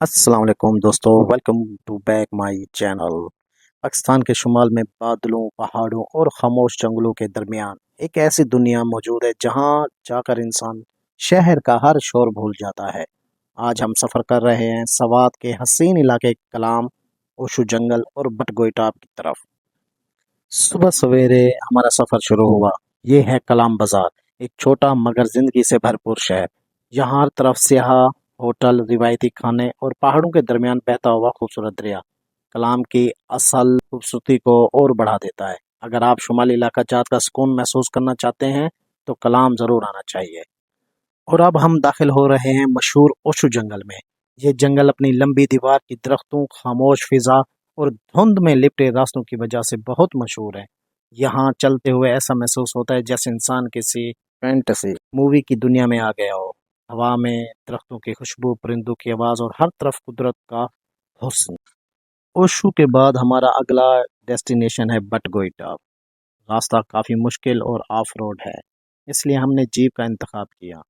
अस्सलाम वालेकुम दोस्तों, welcome to back my channel. Pakistan के शुमाल में बादलों, पहाड़ों और खामोश जंगलों के दरमियान एक ऐसी दुनिया मौजूद है जहां जाकर इंसान शहर का हर शोर भूल जाता है। आज हम सफ़र कर रहे हैं सवात के हसीन इलाके कलाम, ओशु जंगल और बटगोई टॉप की तरफ। सुबह सवेरे हमारा सफ़र शुरू हुआ। ये है कलाम बाजार, एक छोटा मगर जिंदगी से भरपूर शहर। यहाँ हर तरफ स्याह होटल, रिवायती खाने और पहाड़ों के दरमियान बहता हुआ खूबसूरत दरिया कलाम की असल खूबसूरती को और बढ़ा देता है। अगर आप शुमाली इलाका जात का सुकून महसूस करना चाहते हैं तो कलाम ज़रूर आना चाहिए। और अब हम दाखिल हो रहे हैं मशहूर ओशु जंगल में। ये जंगल अपनी लंबी दीवार की दरख्तों, खामोश फिजा और धुंध में लिपटे रास्तों की वजह से बहुत मशहूर है। यहाँ चलते हुए ऐसा महसूस होता है जैसे इंसान किसी फैंटेसी मूवी की दुनिया में आ गया हो। हवा में दरख्तों की खुशबू, परिंदों की आवाज़ और हर तरफ कुदरत का हुस्न। ओशु के बाद हमारा अगला डेस्टिनेशन है बटगोई टॉप। रास्ता काफ़ी मुश्किल और ऑफ रोड है, इसलिए हमने जीप का इंतखाब किया।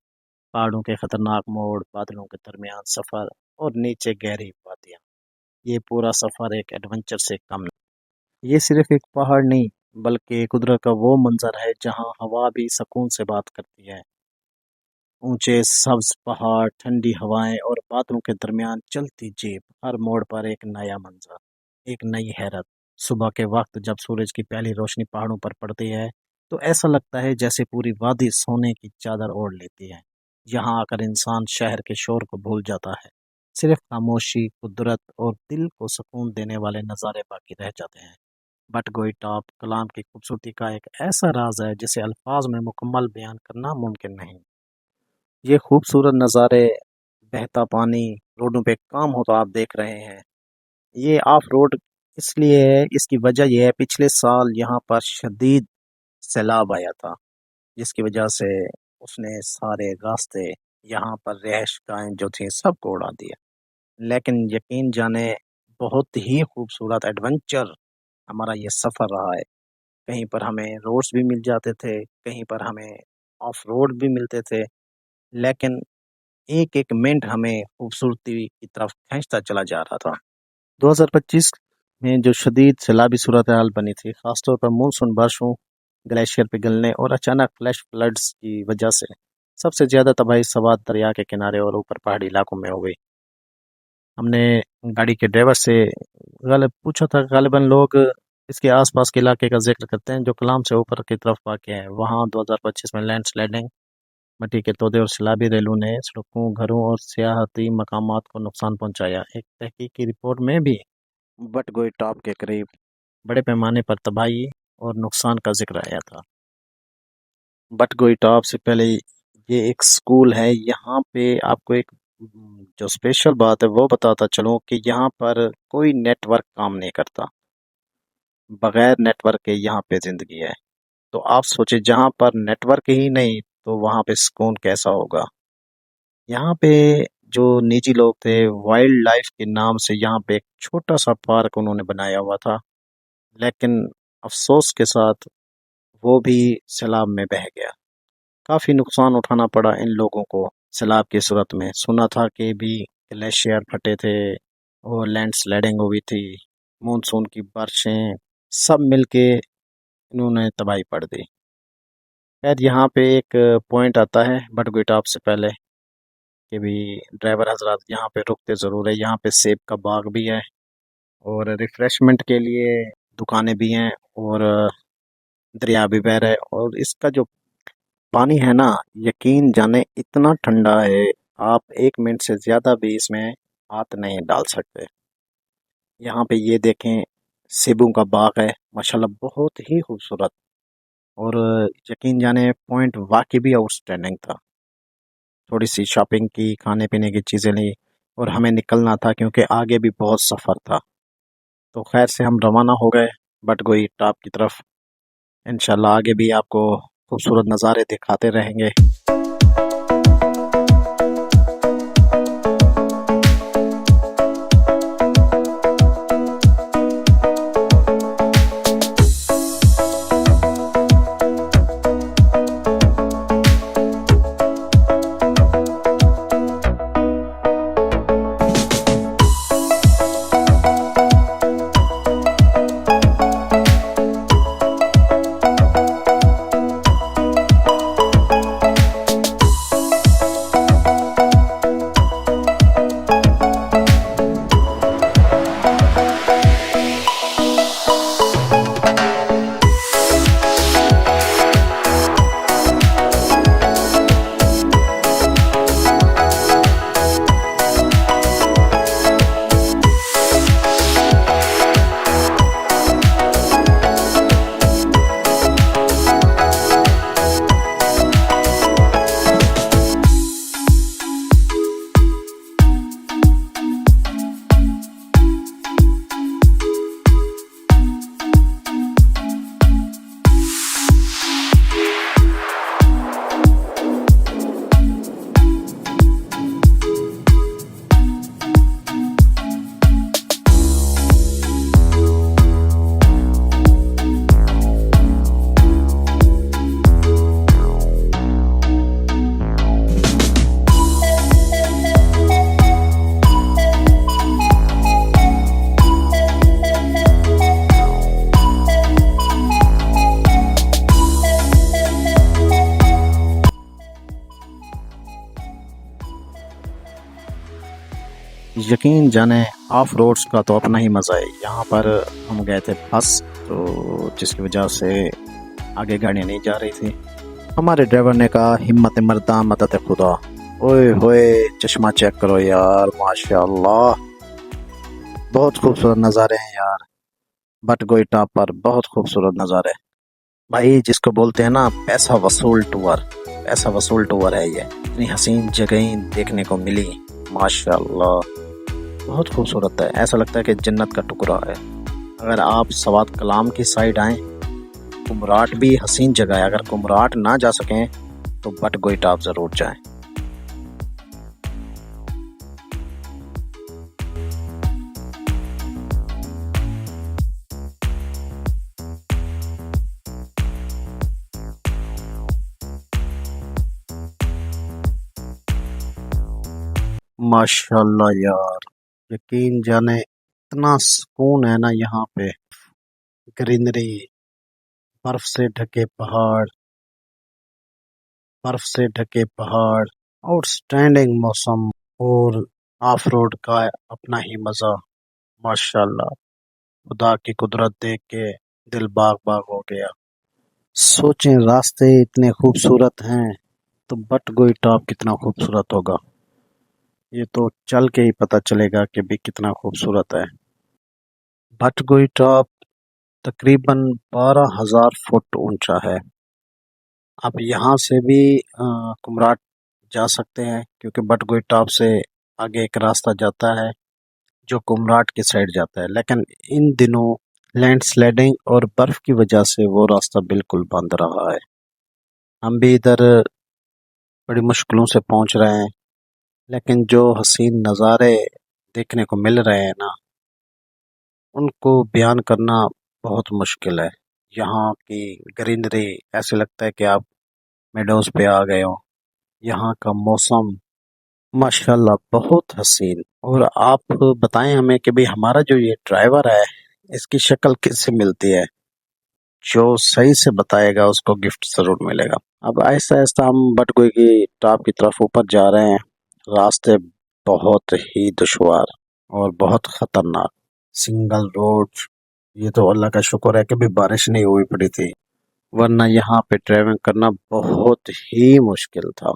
पहाड़ों के खतरनाक मोड़, बादलों के दरमियान सफर और नीचे गहरी वादियां। ये पूरा सफर एक एडवेंचर से कम नहीं। ये सिर्फ एक पहाड़ नहीं, बल्कि कुदरत का वो मंजर है जहां हवा भी सुकून से बात करती है। ऊंचे सब्ज पहाड़, ठंडी हवाएं और बादलों के दरमियान चलती जीप, हर मोड़ पर एक नया मंजर, एक नई हैरत। सुबह के वक्त जब सूरज की पहली रोशनी पहाड़ों पर पड़ती है तो ऐसा लगता है जैसे पूरी वादी सोने की चादर ओढ़ लेती है। यहाँ आकर इंसान शहर के शोर को भूल जाता है। सिर्फ खामोशी, कुदरत और दिल को सुकून देने वाले नज़ारे बाकी रह जाते हैं। बटगोई टॉप कलाम की खूबसूरती का एक ऐसा राज है जिसे अल्फाज में मुकम्मल बयान करना मुमकिन नहीं। ये खूबसूरत नज़ारे, बहता पानी, रोडों पे काम हो तो आप देख रहे हैं। ये ऑफ रोड इसलिए है, इसकी वजह यह है पिछले साल यहाँ पर शदीद सैलाब आया था, जिसकी वजह से उसने सारे रास्ते, यहाँ पर रिहाइशगाहें जो थी सबको उड़ा दिया। लेकिन यकीन जाने बहुत ही खूबसूरत एडवेंचर हमारा ये सफ़र रहा है। कहीं पर हमें रोड्स भी मिल जाते थे, कहीं पर हमें ऑफ रोड भी मिलते थे, लेकिन एक एक मिनट हमें खूबसूरती की तरफ खींचता चला जा रहा था। 2025 में जो शदीद सैलाबी सूरत हाल बनी थी, खासतौर पर मानसून बारिशों, ग्लेशियर पिघलने और अचानक फ्लैश फ्लड्स की वजह से सबसे ज़्यादा तबाही सवात दरिया के किनारे और ऊपर पहाड़ी इलाकों में हो गई। हमने गाड़ी के ड्राइवर से गालिब पूछा था, गालिबन लोग इसके आसपास के इलाके का जिक्र करते हैं जो कलाम से ऊपर की तरफ वाक़ है। वहाँ 2025 में लैंडस्लाइडिंग, मिट्टी के तोदे और सैलाबी रेलों ने सड़कों, घरों और सियाहती मकामात को नुकसान पहुंचाया। एक तहकीकी रिपोर्ट में भी बटगोई टॉप के करीब बड़े पैमाने पर तबाही और नुकसान का जिक्र आया था। बटगोई टॉप से पहले ये एक स्कूल है। यहाँ पे आपको एक जो स्पेशल बात है वो बताता चलूँ कि यहाँ पर कोई नेटवर्क काम नहीं करता। बगैर नेटवर्क के यहाँ पे ज़िंदगी है। तो आप सोचिए, जहाँ पर नेटवर्क ही नहीं तो वहाँ पे सुकून कैसा होगा। यहाँ पे जो निजी लोग थे, वाइल्ड लाइफ के नाम से यहाँ पे एक छोटा सा पार्क उन्होंने बनाया हुआ था, लेकिन अफसोस के साथ वो भी सैलाब में बह गया। काफ़ी नुकसान उठाना पड़ा इन लोगों को सैलाब की सूरत में। सुना था कि भी ग्लेशियर फटे थे और लैंडस्लाइडिंग हुई थी, मानसून की बारिशें सब मिलके इन्होंने तबाही पड़ दी। खैर, यहाँ पे एक पॉइंट आता है बटगुई टॉप से पहले कि भी ड्राइवर हजरात यहाँ पे रुकते ज़रूर है। यहाँ पे सेब का बाग भी है और रिफ्रेशमेंट के लिए दुकानें भी हैं और दरिया भी बह रहा है। और इसका जो पानी है ना, यकीन जाने इतना ठंडा है, आप 1 मिनट से ज़्यादा भी इसमें हाथ नहीं डाल सकते। यहाँ पे ये देखें, सेबों का बाग है, माशाल्लाह बहुत ही खूबसूरत। और यकीन जाने पॉइंट वाकई भी आउटस्टैंडिंग था। थोड़ी सी शॉपिंग की, खाने पीने की चीज़ें ली और हमें निकलना था क्योंकि आगे भी बहुत सफ़र था। तो खैर से हम रवाना हो गए बटगोई टॉप की तरफ। इंशाल्लाह आगे भी आपको खूबसूरत नज़ारे दिखाते रहेंगे। यकीन जाने ऑफ रोड्स का तो अपना ही मज़ा है। यहाँ पर हम गए थे फंस, तो जिसकी वजह से आगे गाड़ियाँ नहीं जा रही थी। हमारे ड्राइवर ने कहा हिम्मत मर्दा मदद खुदा। ओए होए चश्मा चेक करो यार, माशाल्लाह बहुत खूबसूरत नज़ारे हैं यार। बटगोई टॉप पर बहुत खूबसूरत नज़ारे भाई, जिसको बोलते हैं ना पैसा वसूल टूर। पैसा वसूल टूर है ये। इतनी हसीन जगहें देखने को मिली, माशाल्लाह बहुत खूबसूरत है। ऐसा लगता है कि जन्नत का टुकड़ा है। अगर आप सवात कलाम की साइड आएँ, कुमराट भी हसीन जगह है। अगर कुमराट ना जा सकें तो बटगोई टॉप ज़रूर जाएं। माशाल्लाह यार, यकीन जाने इतना सुकून है ना यहाँ पे। ग्रीनरी, बर्फ से ढके पहाड़, बर्फ से ढके पहाड़, आउटस्टैंडिंग मौसम और ऑफ रोड का अपना ही मजा। माशाल्लाह, खुदा की कुदरत देख के दिल बाग बाग हो गया। सोचें रास्ते इतने खूबसूरत हैं तो बटगोई टॉप कितना खूबसूरत होगा। ये तो चल के ही पता चलेगा कि भी कितना खूबसूरत है। बटगोई टॉप तकरीबन 12,000 फुट ऊंचा है। आप यहाँ से भी कुमराट जा सकते हैं, क्योंकि बटगोई टॉप से आगे एक रास्ता जाता है जो कुमराट की साइड जाता है। लेकिन इन दिनों लैंडस्लाइडिंग और बर्फ की वजह से वो रास्ता बिल्कुल बंद रहा है। हम भी इधर बड़ी मुश्किलों से पहुंच रहे हैं, लेकिन जो हसीन नज़ारे देखने को मिल रहे हैं ना, उनको बयान करना बहुत मुश्किल है। यहाँ की ग्रीनरी, ऐसे लगता है कि आप मेडोज पे आ गए हो। यहाँ का मौसम माशाल्लाह बहुत हसीन। और आप बताएं हमें कि भाई हमारा जो ये ड्राइवर है, इसकी शक्ल किससे मिलती है? जो सही से बताएगा उसको गिफ्ट जरूर मिलेगा। अब आहिस्ता आहिस्ता हम बटगोई की टॉप की तरफ ऊपर जा रहे हैं। रास्ते बहुत ही दुश्वार और बहुत खतरनाक, सिंगल रोड। ये तो अल्लाह का शुक्र है कि भी बारिश नहीं हुई पड़ी थी, वरना यहाँ पे ड्राइविंग करना बहुत ही मुश्किल था।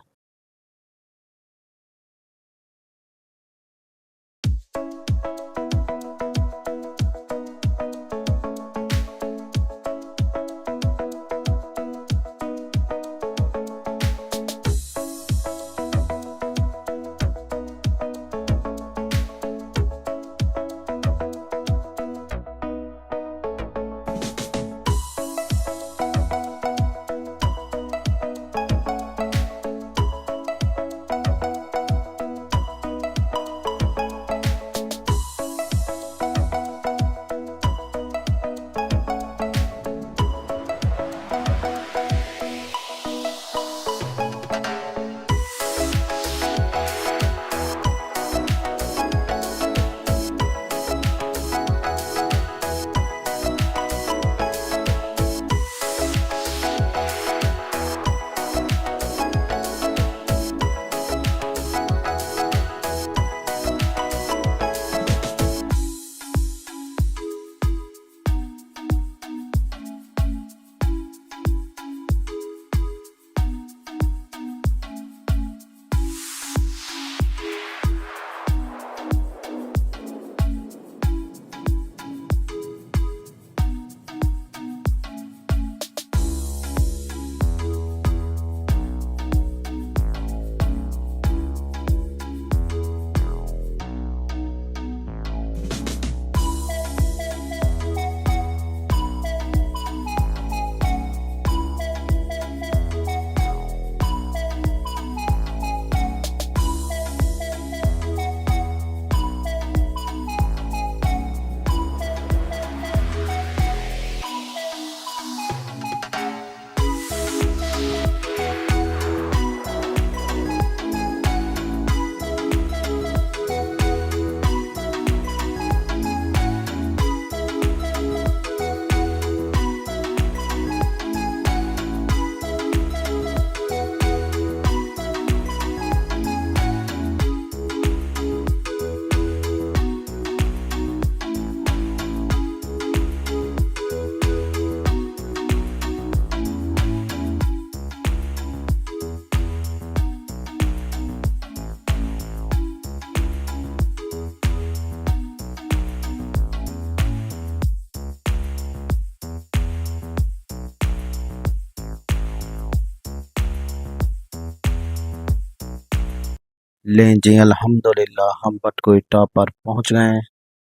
लें जी अल्हम्दुलिल्लाह हम बटकुइटा पर पहुंच गए हैं।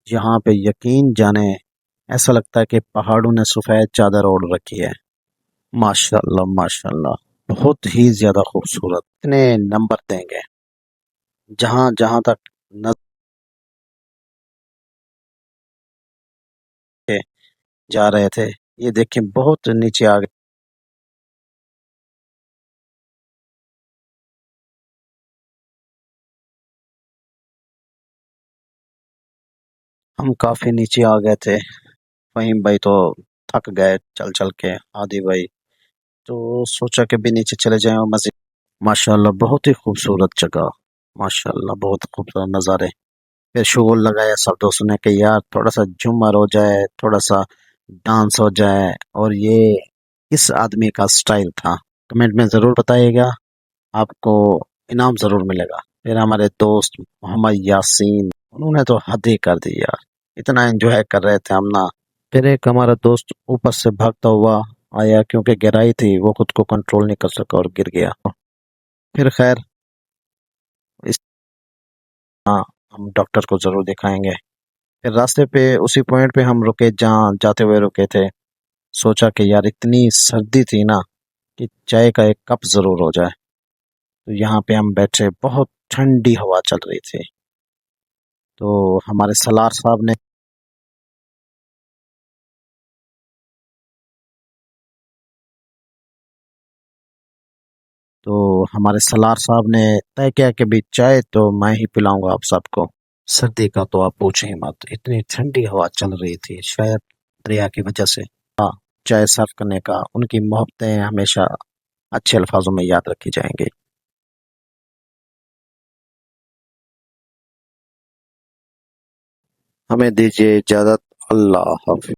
यहाँ पे यकीन जाने ऐसा लगता है कि पहाड़ों ने सफ़ेद चादर ओढ़ रखी है। माशाल्लाह माशाल्लाह, बहुत ही ज्यादा खूबसूरत। इतने नंबर देंगे जहाँ जहाँ तक नजर के जा रहे थे। ये देखें बहुत नीचे आ गए। हम काफी नीचे आ गए थे। फहीम भाई तो थक गए चल चल के। आदि भाई तो सोचा कि भी नीचे चले जाएं और मजे। माशाल्लाह बहुत ही खूबसूरत जगह। माशाल्लाह बहुत खूबसूरत नज़ारे। फिर शोर लगाया सब दोस्तों ने कि यार थोड़ा सा झूमर हो जाए, थोड़ा सा डांस हो जाए। और ये किस आदमी का स्टाइल था, कमेंट में ज़रूर बताइएगा। आपको इनाम ज़रूर मिलेगा। फिर हमारे दोस्त मोहम्मद यासीन, उन्होंने तो हद ही कर दी यार। इतना एंजॉय कर रहे थे हम ना। फिर एक हमारा दोस्त ऊपर से भागता हुआ आया, क्योंकि गहराई थी, वो खुद को कंट्रोल नहीं कर सका और गिर गया। फिर खैर इस हाँ, हम डॉक्टर को ज़रूर दिखाएंगे। फिर रास्ते पे उसी पॉइंट पे हम रुके जहाँ जाते हुए रुके थे। सोचा कि यार इतनी सर्दी थी ना कि चाय का एक कप ज़रूर हो जाए। तो यहाँ पे हम बैठे, बहुत ठंडी हवा चल रही थी। तो हमारे सलार साहब ने तो हमारे सलार साहब ने तय किया कि भी चाय तो मैं ही पिलाऊंगा आप सबको। सर्दी का तो आप पूछे ही मत, इतनी ठंडी हवा चल रही थी, शायद दरिया की वजह से। हाँ, चाय सर्व करने का उनकी मोहब्बतें हमेशा अच्छे अल्फाजों में याद रखी जाएंगी। हमें दीजिए इजाजत। अल्लाह हाफिज।